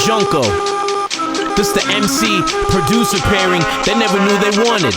Junko. This the MC producer pairing they never knew they wanted.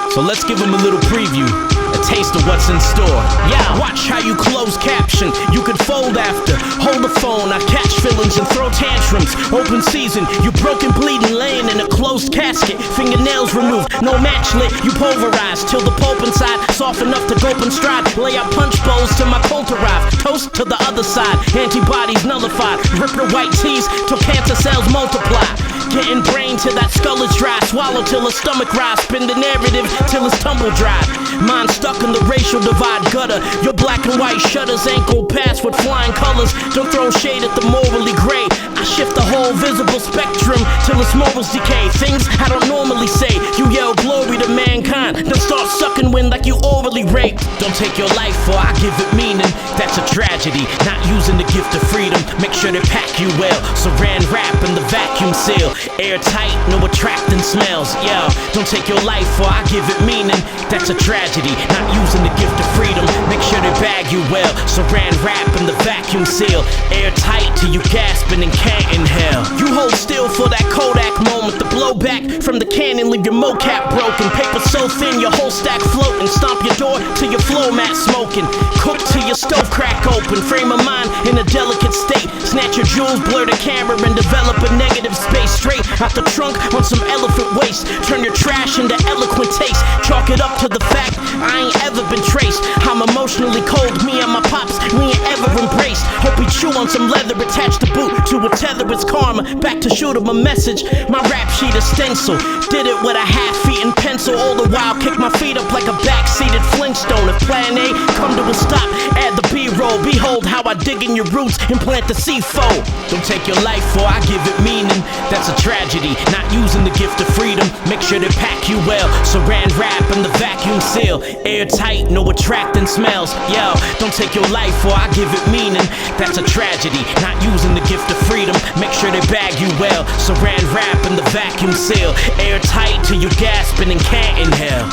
So let's give them a little preview, a taste of what's in store. Yeah, watch how you close caption, you can fold after. Hold the phone, I catch feelings and throw tantrums. Open season, you broken, bleeding, laying in a closed casket. Fingernails removed, no match lit, you pulverize till the pulp inside soft enough to gulp and stride. Lay out punch bowls till my colt arrive. Toast to the other side, antibodies nullified. Rip your white teeth till cancer cells multiply. Getting brain till that skull is dry. Swallow till the stomach rise. Spin the narrative till it's tumble dry. Mind stuck in the racial divide gutter. Your black and white shutters ain't gon' pass with flying colors. Don't throw shade at the morally gray. I shift the whole visible spectrum till its morals decay. Things I don't normally say. You yell glory to mankind, then start sucking wind like you orally raped. Don't take your life for I give it meaning. That's a tragedy. Not using the gift of freedom. Make sure they pack you well. Saran wrap in the vacuum seal. Airtight, no attracting smells. Yeah, don't take your life for I give it meaning. That's a tragedy. Not using the gift of freedom. Make sure they bag you well. Saran wrap in the vacuum seal. Airtight till you gasping and can't inhale. You hold still for that Kodak moment. The blowback from the cannon leave your mocap broken. Paper so thin your whole stack floating. Stomp your door till your floor mat smoking. Cook till your stove crack open. Frame of mind in a delicate state. Snatch your jewels, blur the camera and develop a negative space. Straight out the trunk on some elephant waste. Turn your trash into eloquent taste. Chalk it up to the fact I ain't ever been traced. I'm emotionally cold, me and my pops, we ain't ever embraced. Hope we chew on some leather attached to boot. To a tether, it's karma, back to shoot him a message. My rap sheet is stencil. Did it with a half-eaten pencil. All the while, kick my feet up like a back-seated Flintstone. If plan A come to a stop, add the B-roll. Behold how I dig in your roots and plant the C4. Don't take your life for I give it meaning. That's a tragedy, not using the gift of freedom. Make sure they pack you well. Saran wrap in the vacuum seal. Airtight, no attracting smells. Yo, don't take your life for I give it meaning. That's a tragedy, not using the gift of freedom. Make sure they bag you well. Saran wrap in the vacuum seal. Airtight till you gasping and can't inhale.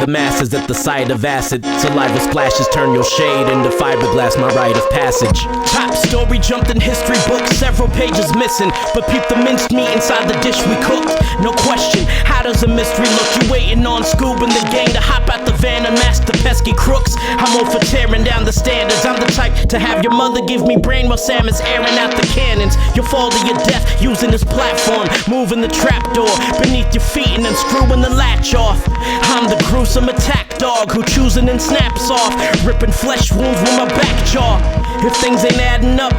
The masses at the sight of acid. Saliva splashes turn your shade into fiberglass, my rite of passage. Top story jumped in history books, several pages missing. But peep the minced meat inside the dish we cooked. No question, how does a mystery look? You waiting on Scoob and the gang to hop out the van and mask the pesky crooks. I'm all for tearing down the standards. I'm the type to have your mother give me brain while Sam is airing out the cannons. You'll fall to your death using this platform, moving the trapdoor beneath your feet and then screwing the latch off. I'm the gruesome attack dog who chews and then snaps off, ripping flesh wounds with my back jaw. If things ain't adding up,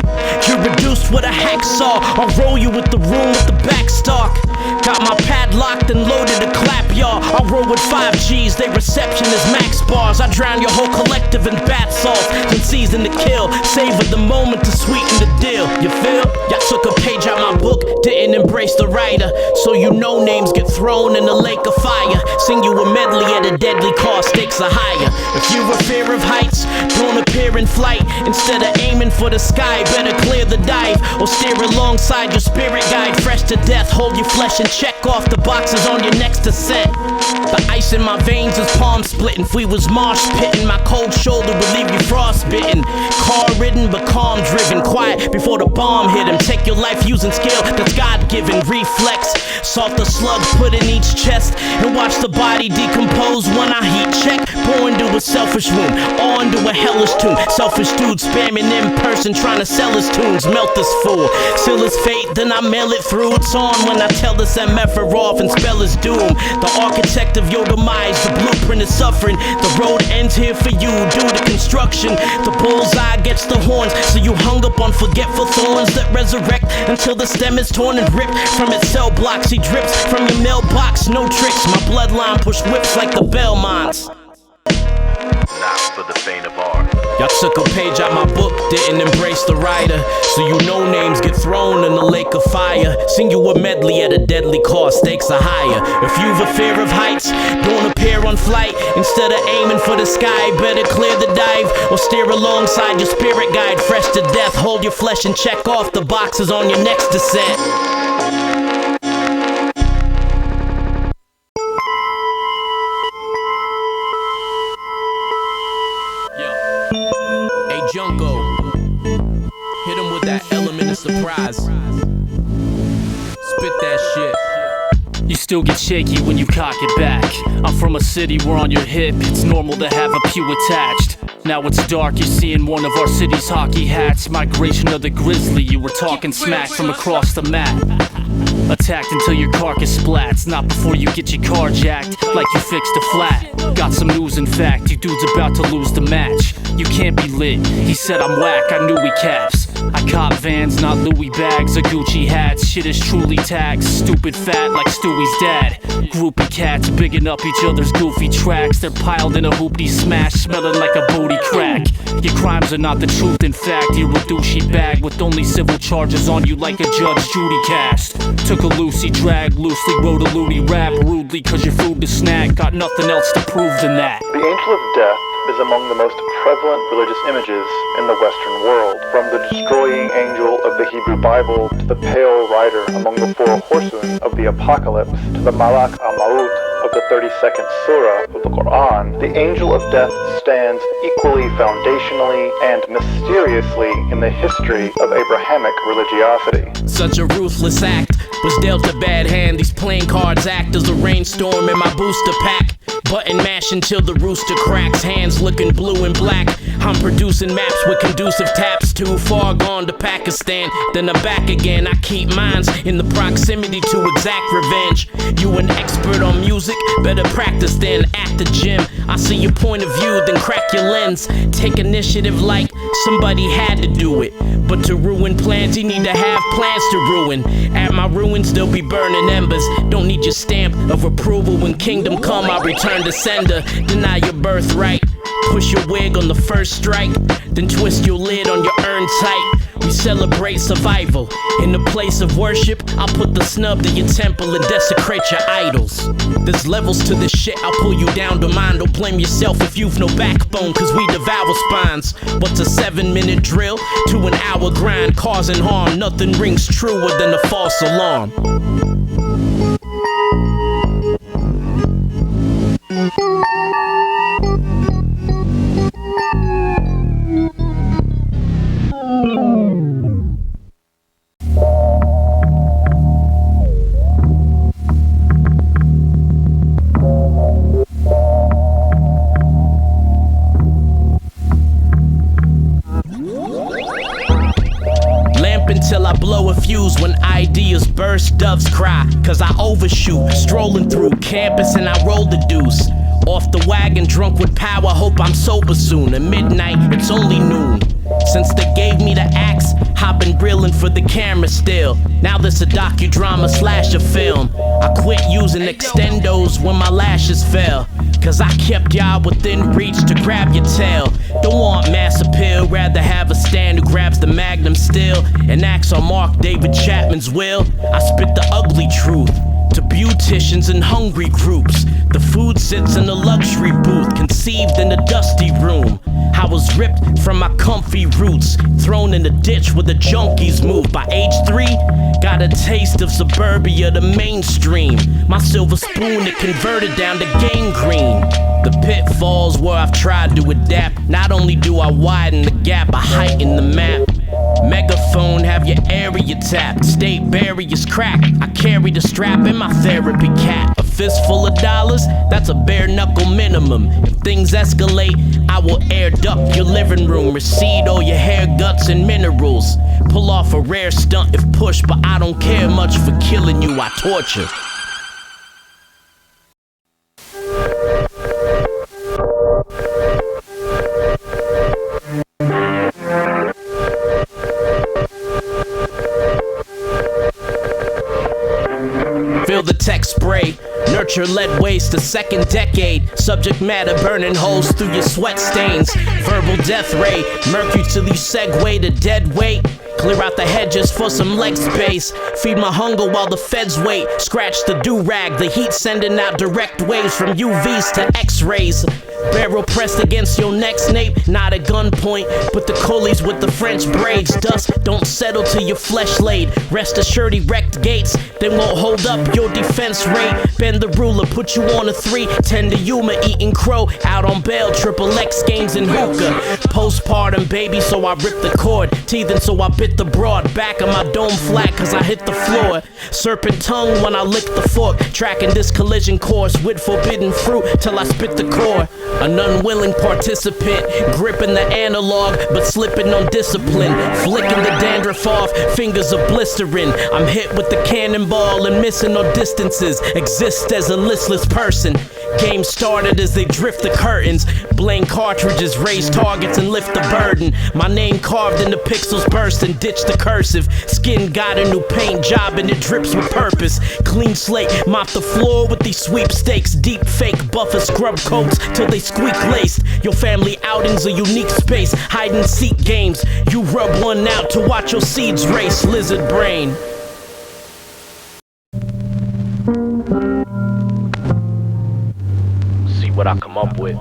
you're reduced with a hacksaw. I'll roll you with the room with the back stock. Got my pad locked and loaded to clap y'all. I'll roll with 5 G's, they reception is max bars. I drown your whole collective in bath salts, then season to kill. Savor the moment to sweeten the deal. You feel? Y'all took a page out my book, didn't embrace the writer. So you know names get thrown in the lake of fire. Sing you a medley at a deadly cost, stakes are higher. If you a fear of heights, don't appear in flight. Instead of aiming for the sky, better clear the dive or steer alongside your spirit guide. Fresh to death, hold your flesh and check off the boxes on your next ascent. The ice in my veins is palm splitting. If we was marsh pitting, my cold shoulder would leave you frostbitten. Car ridden but calm driven, quiet before the bomb hit him. Take your life using skill that's God-given. Reflex, salt the slug put in each chest, and watch the body decompose when I heat check. Born to a selfish wound, on to a hellish tune. Selfish dude spamming in person trying to sell his tunes. Melt this fool, seal his fate, then I mail it through. It's on when I tell this MF'er off and spell his doom. The architect of your demise, the blueprint is suffering. The road ends here for you due to construction. The bullseye gets the horns, so you hung up on forgetful thorns that resurrect until the stem is torn and ripped from its cell blocks. He drips from your mailbox, no tricks. My bloodline push whips like the Belmonts. Not for the faint of heart. Y'all took a page out my book, didn't embrace the writer. So you know names get thrown in the lake of fire. Sing you a medley at a deadly cost, stakes are higher. If you've a fear of heights, don't appear on flight. Instead of aiming for the sky, better clear the dive or steer alongside your spirit guide. Fresh to death, hold your flesh and check off the boxes on your next descent. Hey Junko, hit him with that element of surprise. Spit that shit. You still get shaky when you cock it back. I'm from a city where on your hip it's normal to have a pew attached. Now it's dark, you're seeing one of our city's hockey hats. Migration of the grizzly, you were talking smack from across the map. Attacked until your carcass splats, not before you get your car jacked, like you fixed a flat. Got some news in fact, you dudes about to lose the match. You can't be lit, he said I'm whack, I knew he caps. I cop Vans, not Louis bags or Gucci hats. Shit is truly taxed, stupid fat like Stewie's dad. Groupie cats bigging up each other's goofy tracks. They're piled in a hoopty smash, smelling like a booty crack. Your crimes are not the truth, in fact, you're a douchey bag with only civil charges on you like a Judge Judy cast. Took a loosey drag, loosely wrote a loony rap rudely cause your food to snack. Got nothing else to prove than that. The Angel of Death is among the most prevalent religious images in the Western world. From the destroying angel of the Hebrew Bible to the pale rider among the four horsemen of the Apocalypse to the Malak al-Maut of the 32nd Surah of the Quran, the Angel of Death stands equally foundationally and mysteriously in the history of Abrahamic religiosity. Such a ruthless act was dealt a bad hand. These playing cards act as a rainstorm in my booster pack. Button mash until the rooster cracks, hands looking blue and black. I'm producing maps with conducive taps. Too far gone to Pakistan, then I'm back again. I keep mines in the proximity to exact revenge. You an expert on music? Better practice then at the gym. I see your point of view, then crack your lens. Take initiative like somebody had to do it. But to ruin plans, you need to have plans to ruin. At my ruins, they'll be burning embers. Don't need your stamp of approval. When kingdom come, I'll return to sender. Deny your birthright. Push your wig on the first strike, then twist your lid on your urn tight. We celebrate survival. In the place of worship, I'll put the snub to your temple and desecrate your idols. There's levels to this shit, I'll pull you down to mine. Don't blame yourself if you've no backbone, cause we devour spines. What's a 7-minute drill to an hour grind, causing harm? Nothing rings truer than a false alarm. Until I blow a fuse when ideas burst, doves cry, cause I overshoot. Strolling through campus and I roll the deuce. Off the wagon, drunk with power, hope I'm sober soon. At midnight, it's only noon. Since they gave me the axe, I've been reeling for the camera still. Now this a docudrama slash a film. I quit using extendos when my lashes fell, cause I kept y'all within reach to grab your tail. Don't want mass appeal, rather have a stand who grabs the magnum still and acts on Mark David Chapman's will. I spit the ugly truth to beauticians and hungry groups. The food sits in the luxury booth, conceived in a dusty room. I was ripped from my comfy roots, thrown in the ditch where the junkies move. By age 3, got a taste of suburbia, the mainstream. My silver spoon, it converted down to gangrene. The pitfalls where I've tried to adapt. Not only do I widen the gap, I heighten the map. Megaphone, have your area tapped. State barriers cracked. I carry the strap in my therapy cap. A fistful of dollars, that's a bare knuckle minimum. If things escalate, I will air duct your living room. Recede all your hair, guts, and minerals. Pull off a rare stunt if pushed, but I don't care much for killing you, I torture. Feel the tech spray Nurture lead waste, the second decade. Subject matter burning holes through your sweat stains. Verbal death ray, mercury till you segue to dead weight. Clear out the hedges for some leg space. Feed my hunger while the feds wait. Scratch the do-rag, the heat sending out direct waves from UVs to X-rays. Barrel pressed against your neck's nape, not at gunpoint, but the coolies with the French braids. Dust don't settle till your flesh laid. Rest assured erect gates, they won't hold up your defense rate. Bend the ruler, put you on a 3. Tend to humor, eating crow, out on bail, triple X games and hookah. Postpartum baby, so I ripped the cord. Teething, so I bit the broad back of my dome flat, cause I hit the floor. Serpent tongue when I lick the fork, tracking this collision course with forbidden fruit till I spit the core. An unwilling participant, gripping the analog, but slipping on discipline. Flicking the dandruff off, fingers are blistering. I'm hit with the cannonball and missing all distances. Exist as a listless person. Game started as they drift the curtains. Blank cartridges, raise targets and lift the burden. My name carved in the pixels bursting. Ditch the cursive. Skin got a new paint job and it drips with purpose. Clean slate, mop the floor with these sweepstakes. Deep fake buffer scrub coats till they squeak laced. Your family outings a unique space. Hide and seek games. You rub one out to watch your seeds race. Lizard brain. See what I come up with.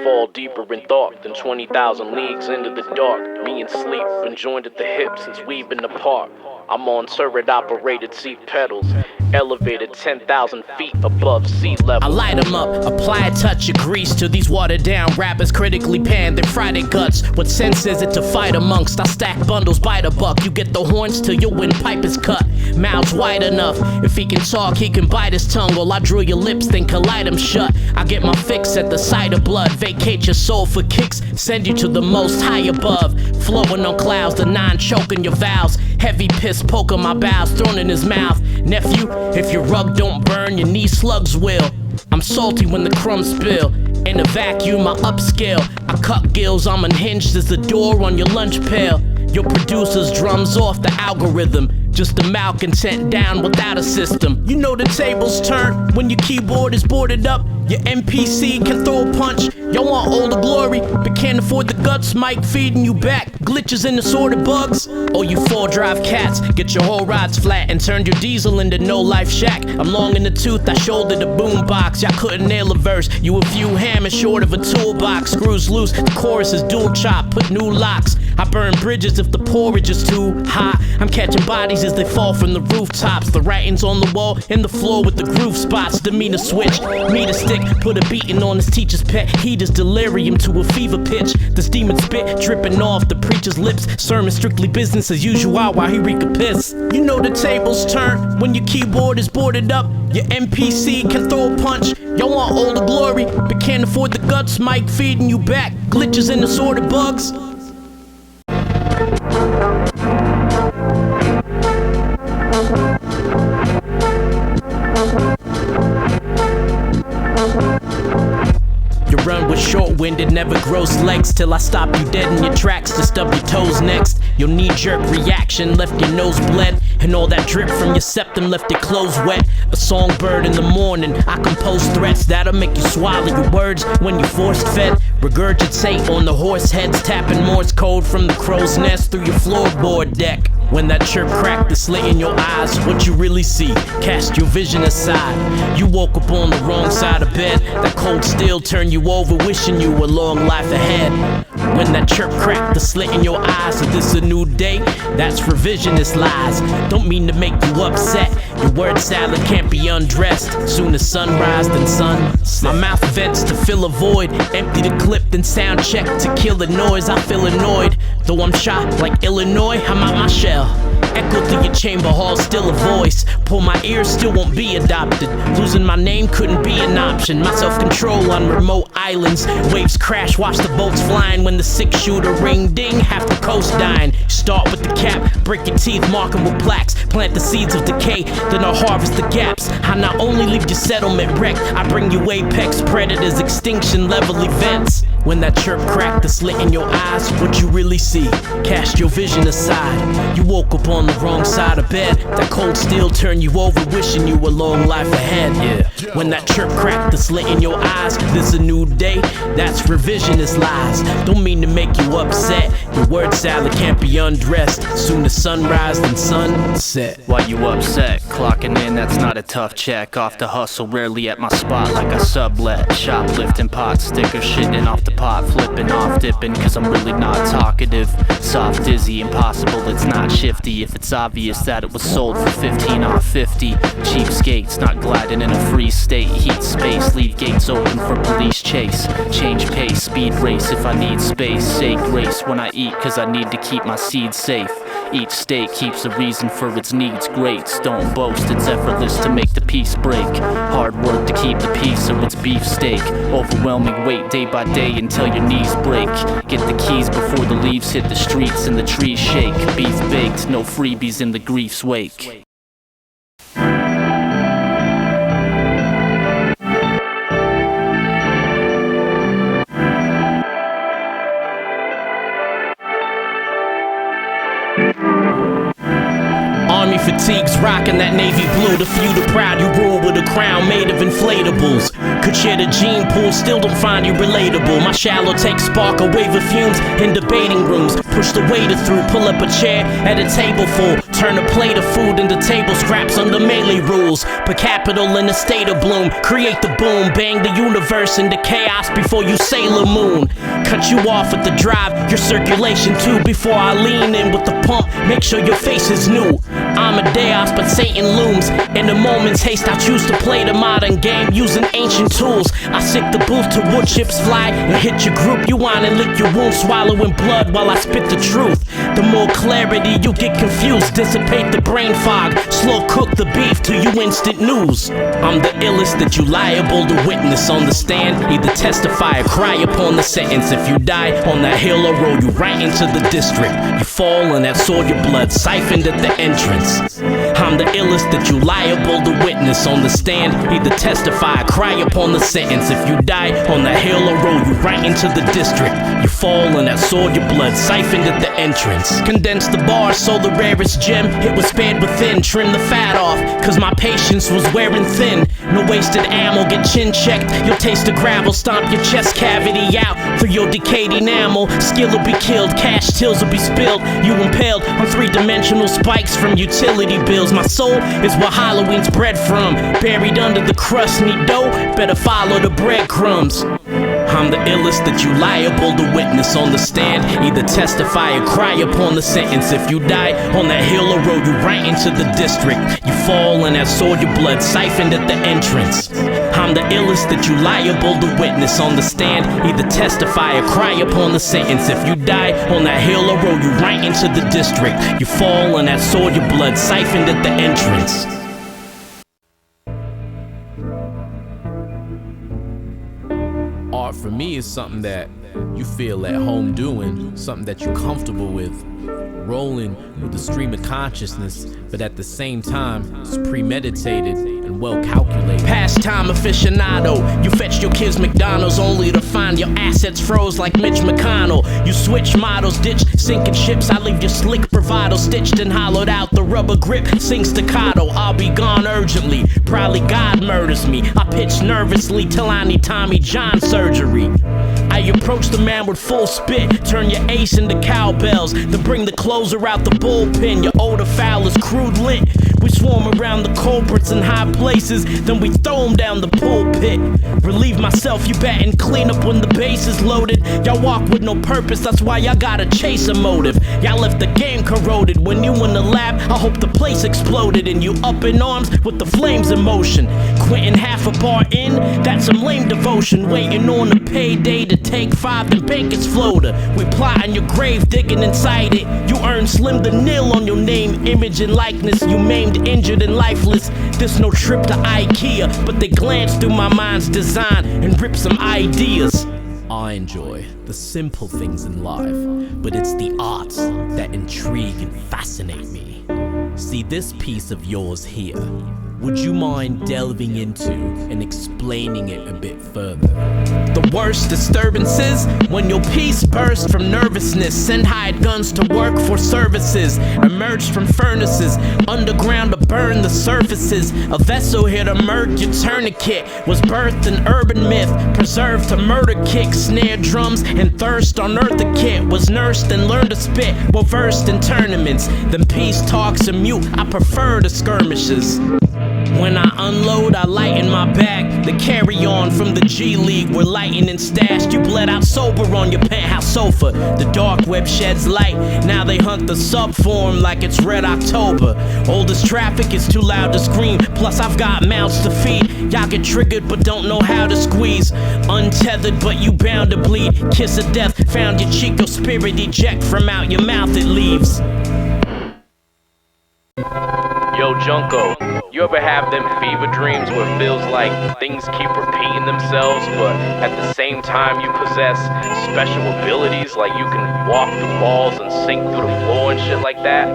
Fall deeper in thought than 20,000 leagues into the dark. Me and sleep been joined at the hip since we've been apart. I'm on turret-operated seat pedals, elevated 10,000 feet above sea level. I light them up, apply a touch of grease to these watered-down rappers critically panned. They fry their guts. What sense is it to fight amongst? I stack bundles, bite a buck. You get the horns till your windpipe is cut. Mouth's wide enough. If he can talk, he can bite his tongue. While I drill your lips, then collide them shut. I get my fix at the sight of blood. Vacate your soul for kicks. Send you to the most high above. Flowing on clouds, the 9 choking your vows. Heavy piss poking my bowels, thrown in his mouth. Nephew, if your rug don't burn, your knee slugs will. I'm salty when the crumbs spill. In a vacuum, I upscale. I cut gills, I'm unhinged as the door on your lunch pail. Your producer's drums off the algorithm. Just a malcontent down without a system. You know the tables turn when your keyboard is boarded up. Your NPC can throw a punch. Y'all want all the glory, but can't afford the guts. Mic feeding you back, glitches and assorted bugs. Oh, you 4-drive cats, get your whole rides flat and turn your diesel into no-life shack. I'm long in the tooth, I shoulder the boombox. Y'all couldn't nail a verse, you a few hammers short of a toolbox. Screws loose, the chorus is dual chop, put new locks. I burn bridges if the porridge is too hot. I'm catching bodies as they fall from the rooftops. The writing's on the wall, in the floor with the groove spots. Demeanor switch, meter stick, put a beating on his teacher's pet. Heat is delirium to a fever pitch. This demon spit dripping off the preacher's lips. Sermon strictly business as usual while he reek a piss. You know the tables turn when your keyboard is boarded up. Your NPC can throw a punch. Y'all want all the glory, but can't afford the guts. Mic feeding you back, glitches and assorted bugs. You run with short-winded, never gross legs till I stop you dead in your tracks to stub your toes next. Your knee-jerk reaction left your nose bled, and all that drip from your septum left your clothes wet. A songbird in the morning, I compose threats that'll make you swallow your words when you forced fed. Regurgitate on the horse heads, tapping Morse code from the crow's nest through your floorboard deck. When that chirp cracked the slit in your eyes, what you really see, cast your vision aside. You woke up on the wrong side of bed, that cold steel turned you over, wishing you a long life ahead. When that chirp cracked the slit in your eyes, is this a new day? That's revisionist lies. Don't mean to make you upset, your word salad can't be undressed. Soon as sunrise, then sunset. My mouth vents to fill a void, empty the clip, then sound check to kill the noise. I feel annoyed, though I'm shot like Illinois, I'm out my shell. Echo through your chamber hall, still a voice. Pull my ears, still won't be adopted. Losing my name couldn't be an option. My self-control on remote islands. Waves crash, watch the boats flying. When the 6-shooter ring ding, half the coast dying. Start with the cap, break your teeth, mark them with plaques. Plant the seeds of decay, then I'll harvest the gaps. I not only leave your settlement wrecked, I bring you apex predators, extinction level events. When that chirp cracked the slit in your eyes, what you really see? Cast your vision aside. You woke up on the wrong side of bed. That cold steel turned you over, wishing you a long life ahead. Yeah. When that chirp cracked the slit in your eyes, this a new day. That's revisionist lies. Don't mean to make you upset. Your word salad can't be undressed. Soon as sunrise then sunset. Why you upset? Clocking in, that's not a tough check. Off the hustle, rarely at my spot like I sublet. Shoplifting pot stickers, shitting off the pot, flipping off, dipping, cause I'm really not talkative. Soft, dizzy, impossible, it's not shifty. If it's obvious that it was sold for 15 off 50. Cheapskates, not gliding in a free state. Heat space, leave gates open for police chase. Change pace, speed race if I need space. Say grace when I eat, cause I need to keep my seeds safe. Each state keeps a reason for its needs great. Don't boast, it's effortless to make the peace break. Hard work to keep the peace or it's beefsteak. Overwhelming weight day by day until your knees break. Get the keys before the leaves hit the streets and the trees shake. Beef baked, no freebies in the grief's wake. Army fatigues, rocking that navy blue. The few, the proud, you rule with a crown made of inflatables. Could share the gene pool, still don't find you relatable. My shallow take spark a wave of fumes in debating rooms. Push the waiter through, pull up a chair at a table full. Turn a plate of food into table scraps under melee rules. Put capital in a state of bloom. Create the boom, bang the universe into chaos before you Sailor Moon. Cut you off at the drive, your circulation too. Before I lean in with the pump, make sure your face is new. I'm a Deus, but Satan looms. In a moment's haste, I choose to play the modern game using ancient tools. I sick the booth to wood chips fly and hit your group. You whine and lick your wounds, swallowing blood while I spit the truth. The more clarity you get confused, dissipate the brain fog, slow cook the beef till you instant news. I'm the illest that you liable to witness on the stand. Either testify or cry upon the sentence. If you die on that hill or roll you right into the district. You fall and that's all your blood siphoned at the entrance. I'm the illest that you liable to witness on the stand. Either testify or cry upon the sentence. If you die on the hill or roll you right into the district. You fall and that's all your blood siphoned at the entrance. Condense the bars so the rarest gem it was spared within. Trim the fat off cause my patience was wearing thin. No wasted ammo, get chin checked. You'll taste the gravel, stomp your chest cavity out through your decayed enamel. Skill will be killed, cash tills will be spilled. You impaled on three-dimensional spikes from utility bills. My soul is where Halloween's bred from. Buried under the crust, need dough, better follow the breadcrumbs. I'm the illest that you liable to witness on the stand. Either testify or cry upon the sentence. If you die on that hill or roll you right into the district. You fall and that's all your blood siphoned at the entrance. I'm the illest that you liable to witness on the stand. Either testify or cry upon the sentence. If you die on that hill or roll you right into the district. You fall and that's all your blood siphoned at the entrance. Art for me is something that you feel at home doing, something that you're comfortable with, rolling with the stream of consciousness, but at the same time, it's premeditated and well calculated. Pastime aficionado, you fetch your kids McDonald's only to find your assets froze like Mitch McConnell. You switch models, ditch sinking ships, I leave your slick bravado stitched and hollowed out. The rubber grip sing staccato, I'll be gone urgently, probably God murders me. I pitch nervously till I need Tommy John surgery. I approach the man with full spit, turn your ace into cowbells, then bring the closer out the bullpen. Your odor foul is crude lit. We swarm around the culprits in high places, then we throw them down the pulpit. Relieve myself, you bet, and clean up when the base is loaded. Y'all walk with no purpose, that's why y'all gotta chase a motive. Y'all left the game corroded. When you in the lab, I hope the place exploded and you up in arms with the flames in motion. Quitting half a bar in, that's some lame devotion. Waiting on a payday to take 5, then bank its floater. We plotting your grave, digging inside it. You earn slim to nil on your name, image, and likeness. You maimed, injured, and lifeless. This no trip to IKEA, but they glance through my mind's design and rip some ideas. I enjoy the simple things in life, but it's the arts that intrigue and fascinate me. See this piece of yours here. would you mind delving into and explaining it a bit further? The worst disturbances, when your peace burst from nervousness. Send hired guns to work for services. Emerged from furnaces, underground to burn the surfaces. A vessel hit a murk, your tourniquet. Was birthed an urban myth, preserved to murder kick. Snare drums and thirst on earth a kit. Was nursed and learned to spit, well versed in tournaments. Then peace talks and mute, I prefer the skirmishes. When I unload, I lighten my bag. The carry-on from the G League, we're lighting and stashed. You bled out sober on your penthouse sofa. The dark web sheds light, now they hunt the subform like it's Red October. Oldest traffic is too loud to scream, plus I've got mouths to feed. Y'all get triggered but don't know how to squeeze. Untethered but you bound to bleed. Kiss of death, found your cheek, your spirit eject from out your mouth it leaves. Yo, Junko, you ever have them fever dreams where it feels like things keep repeating themselves, but at the same time you possess special abilities, like you can walk through walls and sink through the floor and shit like that?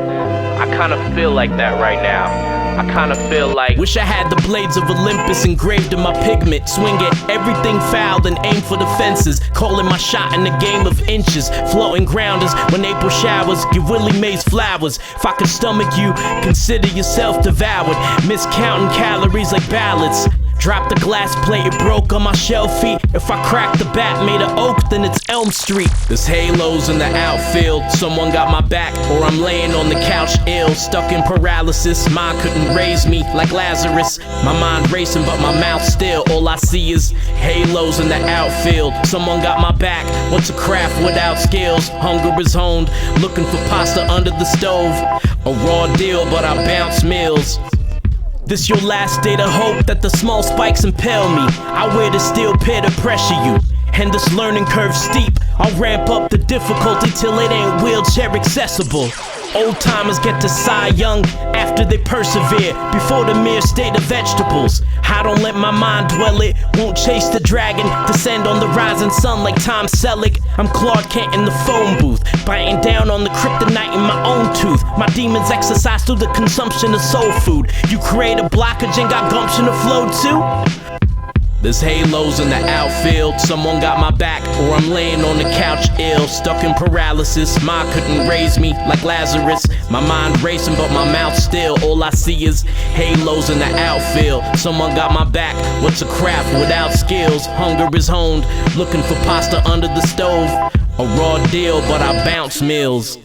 I kinda feel like that right now. I kinda feel like wish I had the blades of Olympus engraved in my pigment. Swing at everything foul and aim for the fences. Calling my shot in a game of inches. Floating grounders when April showers give Willie Mays flowers. If I could stomach you, consider yourself devoured. Miscounting calories like ballads. Dropped the glass plate, it broke on my shell feet. If I cracked the bat made of oak, then it's Elm Street. There's halos in the outfield, someone got my back, or I'm laying on the couch ill, stuck in paralysis. Mine couldn't raise me like Lazarus. My mind racing, but my mouth still. All I see is halos in the outfield. Someone got my back. What's a craft without skills? Hunger is honed, looking for pasta under the stove. A raw deal, but I bounce meals. This your last day to hope that the small spikes impale me. I wear the steel pair to pressure you, and this learning curve steep. I'll ramp up the difficulty till it ain't wheelchair accessible. Old timers get to sigh young after they persevere, before the mere state of vegetables. I don't let my mind dwell it, won't chase the dragon, descend on the rising sun like Tom Selleck. I'm Clark Kent in the phone booth, biting down on the kryptonite in my own tooth. My demons exercise through the consumption of soul food. You create a blockage and got gumption to flow too? There's halos in the outfield, someone got my back, or I'm laying on the couch ill, stuck in paralysis. Mine couldn't raise me like Lazarus. My mind racing but my mouth still. All I see is halos in the outfield. Someone got my back. What's a craft without skills? Hunger is honed, looking for pasta under the stove. A raw deal but I bounce meals.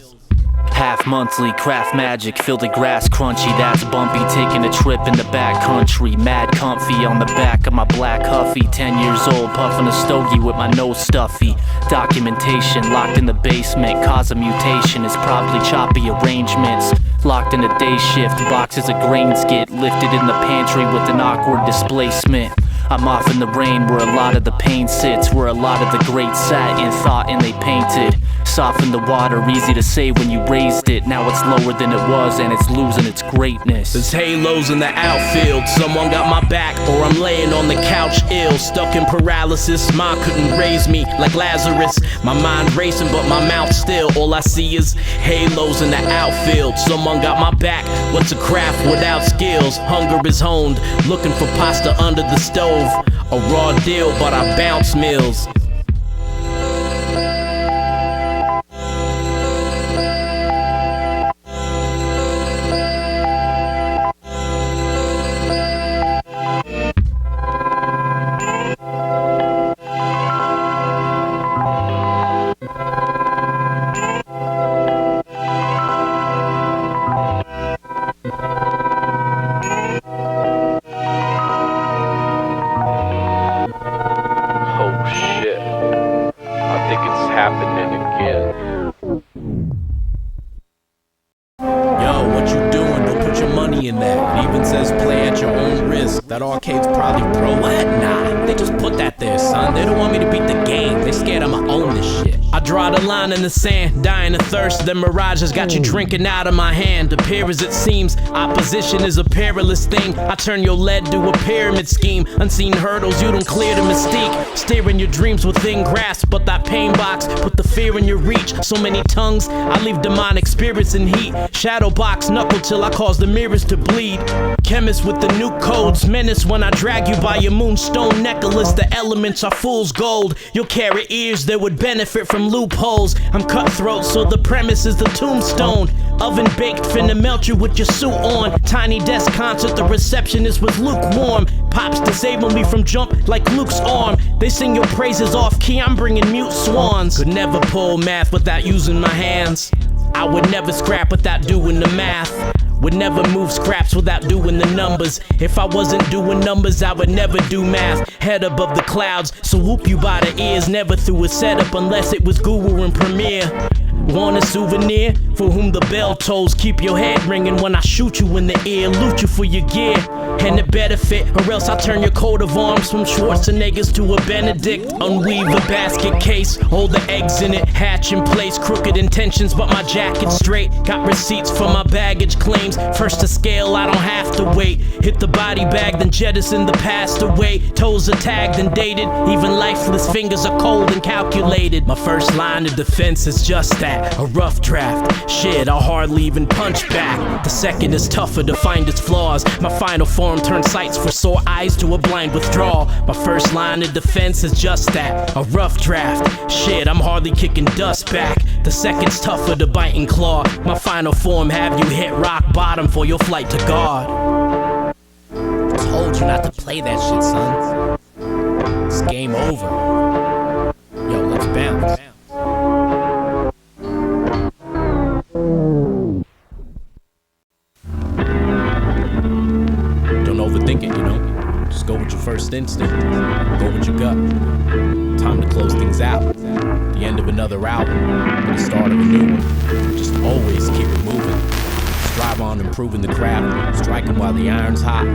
Half monthly, craft magic, feel the grass crunchy, that's bumpy. Taking a trip in the back country, mad comfy on the back of my black Huffy. 10 years old, puffing a stogie with my nose stuffy. Documentation locked in the basement, cause of mutation is probably choppy arrangements. Locked in a day shift, boxes of grains get lifted in the pantry with an awkward displacement. I'm off in the rain where a lot of the pain sits, where a lot of the great sat in thought and they painted. Soften the water, easy to say when you raised it. Now it's lower than it was and it's losing its greatness. There's halos in the outfield, someone got my back, or I'm laying on the couch ill, stuck in paralysis. Mine couldn't raise me like Lazarus. My mind racing but my mouth still. All I see is halos in the outfield. Someone got my back. What's a craft without skills? Hunger is honed, looking for pasta under the stove. A raw deal but I bounce meals. That arcade's probably pro. What? Nah, they just put that there, son. They don't want me to beat the game. They scared I'ma own this shit. I draw the line in the sand, dying of thirst. The mirage has got you drinking out of my hand. Appear as it seems, opposition is a perilous thing. I turn your lead to a pyramid scheme. Unseen hurdles, you don't clear the mystique. Steering your dreams within grasp, but that pain box put the fear in your reach. So many tongues, I leave demonic spirits in heat. Shadow box knuckle till I cause the mirrors to bleed. Chemist with the new codes, menace when I drag you by your moonstone necklace. The elements are fool's gold. You'll carry ears that would benefit from loopholes. I'm cutthroat, so the premise is the tombstone. Oven baked, finna melt you with your suit on. Tiny desk concert, the receptionist was lukewarm. Pops disable me from jump like Luke's arm. They sing your praises off key, I'm bringing mute swans. Could never pull math without using my hands. I would never scrap without doing the math. Would never move scraps without doing the numbers. If I wasn't doing numbers, I would never do math. Head above the clouds, so whoop you by the ears. Never through a setup unless it was Google and Premiere. Want a souvenir? For whom the bell tolls. Keep your head ringing when I shoot you in the ear. Loot you for your gear, and it better fit, or else I'll turn your coat of arms from Schwarzeneggers to a Benedict. Unweave a basket case, hold the eggs in it. Hatch in place, crooked intentions, but my jacket's straight. Got receipts for my baggage claims. First to scale, I don't have to wait. Hit the body bag, then jettison the past away. Toes are tagged and dated, even lifeless fingers are cold and calculated. My first line of defense is just that, a rough draft. Shit, I'll hardly even punch back. The second is tougher to find its flaws. My final form turns sights for sore eyes to a blind withdrawal. My first line of defense is just that, a rough draft. Shit, I'm hardly kicking dust back. The second's tougher to bite and claw. My final form have you hit rock bottom for your flight to God. Told you not to play that shit, son. It's game over. Yo, let's bounce. Don't overthink it, you know? Just go with your first instinct. Go with your gut. Time to close things out. The end of another album, the start of a new one. Just always keep it moving. Strive on improving the craft, striking while the iron's hot.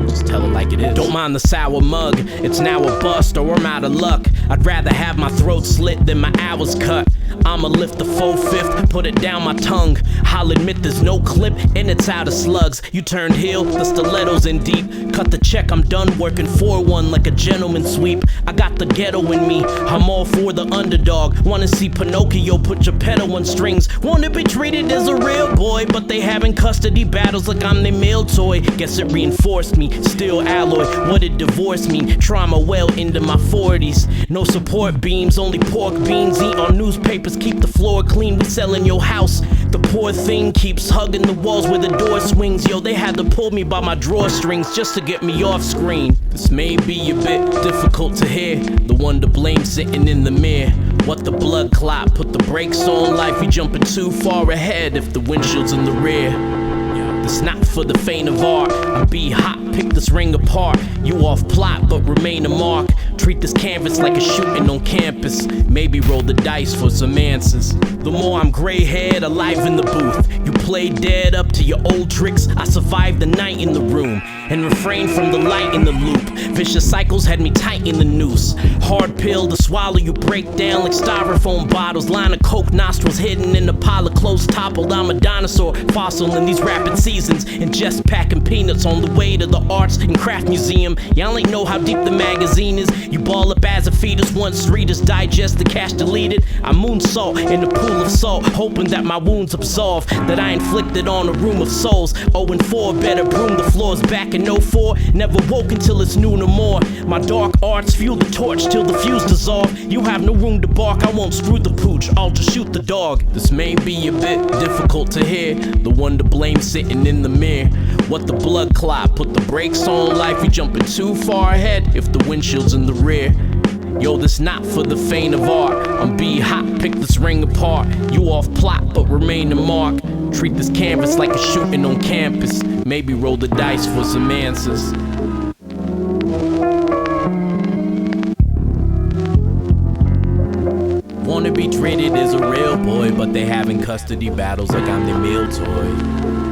Just tell it like it is. Don't mind the sour mug, it's now a bust or I'm out of luck. I'd rather have my throat slit than my hours cut. I'ma lift the 4/5, put it down my tongue. I'll admit there's no clip and it's out of slugs. You turned heel, the stilettos in deep. Cut the check, I'm done working 4-1 like a gentleman sweep. I got the ghetto in me, I'm all for the underdog. Wanna see Pinocchio put your pedal on strings. Wanna be treated as a real boy, but they having custody battles like I'm their mail toy. Guess it reinforced me, still alloy. What did divorce mean? Trauma well into my 40s. No support beams, only pork beans. Eat on newspapers, keep the floor clean. We selling your house. The poor thing keeps hugging the walls where the door swings. Yo, they had to pull me by my drawstrings just to get me off screen. This may be a bit difficult to hear. The one to blame sitting in the mirror. What the blood clot? Put the brakes on life. You jumping too far ahead if the windshield's in the rear. This not for the faint of heart. I'm be hot, pick this ring apart. You off plot, but remain a mark. Treat this canvas like a shooting on campus. Maybe roll the dice for some answers. The more I'm gray-haired, alive in the booth. You play dead up to your old tricks. I survived the night in the room and refrained from the light in the loop. Vicious cycles had me tight in the noose. Hard pill to swallow, you break down like styrofoam bottles. Line of coke nostrils hidden in a pile of clothes toppled. I'm a dinosaur fossil in these rapid seasons. And just packing peanuts on the way to the Arts and Craft Museum. Y'all ain't know how deep the magazine is. You ball up as a fetus once readers digest the cash deleted. I moonsault in a pool of salt, hoping that my wounds absolve, that I inflicted on a room of souls. 0-4, better broom the floors back in 04. Never woke until it's noon or more. My dark arts fuel the torch till the fuse dissolve. You have no room to bark, I won't screw the pooch, I'll just shoot the dog. This may be a bit difficult to hear. The one to blame sitting in the mirror. What the blood clot? Put the brakes on life. You jumping too far ahead if the windshield's in the rear. Yo, this not for the faint of heart. I'm be hot, pick this ring apart. You off plot, but remain a mark. Treat this canvas like a shooting on campus. Maybe roll the dice for some answers. Wanna be treated as a real boy, but they having custody battles like I'm their meal toy.